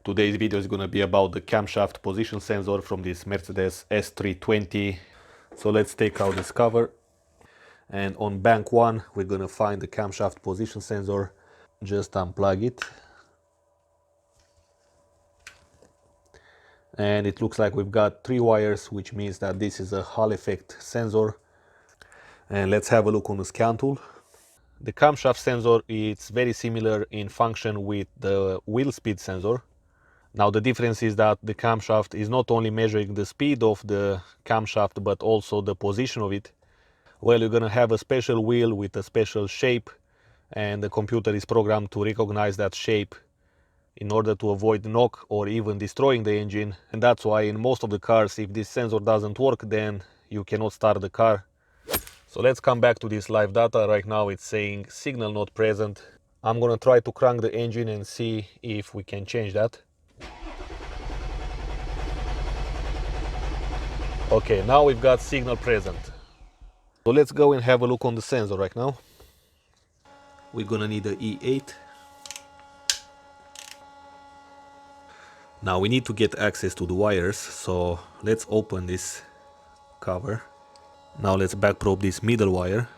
Today's video is going to be about the camshaft position sensor from this Mercedes S320. So let's take out this cover, and on bank 1 we're going to find the camshaft position sensor. Just unplug it, and it looks like we've got 3 wires, which means that this is a Hall effect sensor. And let's have a look on the scan tool. The camshaft sensor is very similar in function with the wheel speed sensor. Now the difference is that the camshaft is not only measuring the speed of the camshaft but also the position of it. Well, you're gonna have a special wheel with a special shape, and the computer is programmed to recognize that shape in order to avoid knock or even destroying the engine. And that's why in most of the cars, if this sensor doesn't work, then you cannot start the car. So let's come back to this live data. Right now it's saying signal not present. I'm gonna try to crank the engine and see if we can change that. Okay, now we've got signal present. So let's go and have a look on the sensor right now. We're gonna need a E8. Now we need to get access to the wires, so let's open this cover. Now let's back probe this middle wire,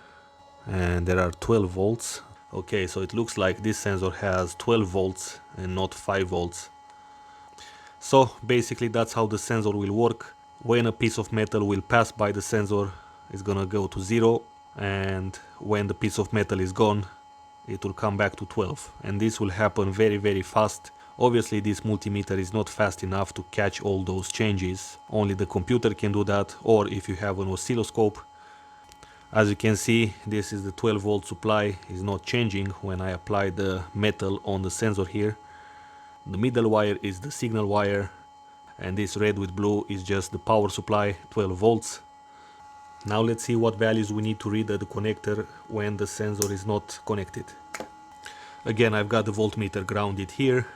and there are 12 volts. Okay, so it looks like this sensor has 12 volts and not 5 volts. So basically that's how the sensor will work. When a piece of metal will pass by the sensor, it's gonna go to 0, and when the piece of metal is gone, it will come back to 12. And this will happen very fast. Obviously this multimeter is not fast enough to catch all those changes. Only the computer can do that, or if you have an oscilloscope. As you can see, this is the 12 volt supply, is not changing when I apply the metal on the sensor here. The middle wire is the signal wire, and this red with blue is just the power supply, 12 volts. Now let's see what values we need to read at the connector when the sensor is not connected. Again, I've got the voltmeter grounded here.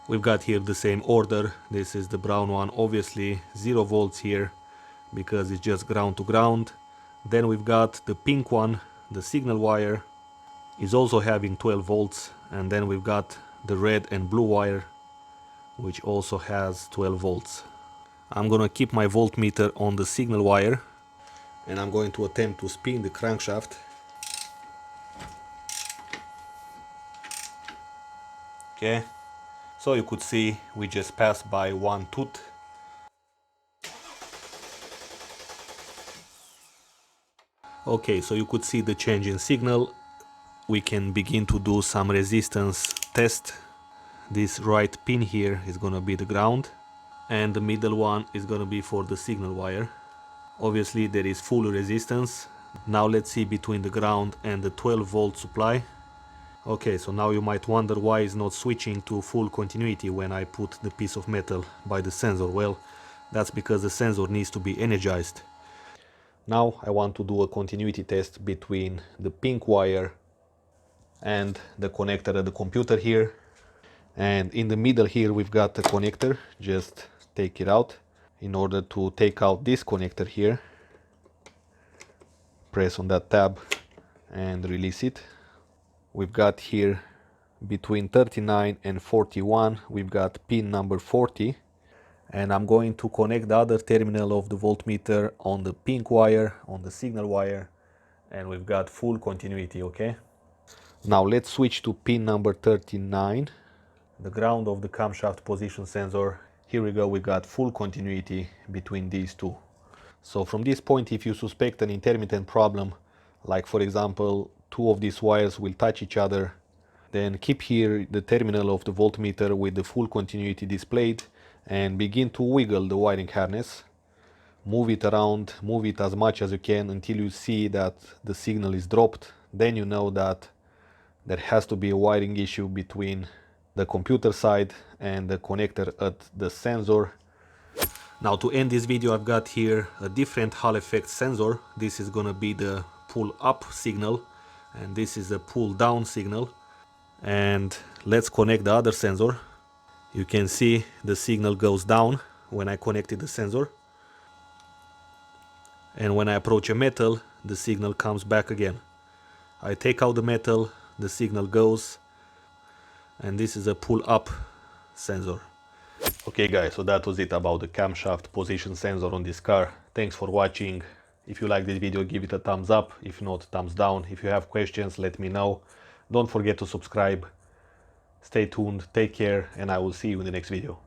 We've got here the same order. This is the brown one, obviously 0 volts here because it's just ground to ground. Then we've got the pink one, the signal wire, is also having 12 volts. And then we've got the red and blue wire, which also has 12 volts. I'm gonna keep my voltmeter on the signal wire, and I'm going to attempt to spin the crankshaft. Okay, so you could see we just passed by one tooth. Okay, so you could see the change in signal. We can begin to do some resistance test. This right pin here is gonna be the ground, and the middle one is gonna be for the signal wire. Obviously there is full resistance. Now let's see between the ground and the 12 volt supply. Okay, so now you might wonder why it's not switching to full continuity when I put the piece of metal by the sensor. Well, that's because the sensor needs to be energized. Now I want to do a continuity test between the pink wire and the connector at the computer here. And in the middle here we've got the connector. Just take it out. In order to take out this connector here, press on that tab and release it. We've got here between 39 and 41, we've got pin number 40, and I'm going to connect the other terminal of the voltmeter on the pink wire, on the signal wire, and we've got full continuity. Okay, now let's switch to pin number 39, the ground of the camshaft position sensor. Here we go, we got full continuity between these two. So from this point, if you suspect an intermittent problem, like for example 2 of these wires will touch each other, then keep here the terminal of the voltmeter with the full continuity displayed and begin to wiggle the wiring harness. Move it around, move it as much as you can until you see that the signal is dropped. Then you know that there has to be a wiring issue between the computer side and the connector at the sensor. Now to end this video, I've got here a different Hall effect sensor. This is gonna be the pull up signal, and this is a pull down signal. And let's connect the other sensor. You can see the signal goes down when I connected the sensor, and when I approach a metal, the signal comes back again. I take out the metal, the signal goes, and this is a pull up sensor. Okay guys, so that was it about the camshaft position sensor on this car. Thanks for watching. If you like this video, give it a thumbs up. If not, thumbs down. If you have questions, let me know. Don't forget to subscribe. Stay tuned, take care, and I will see you in the next video.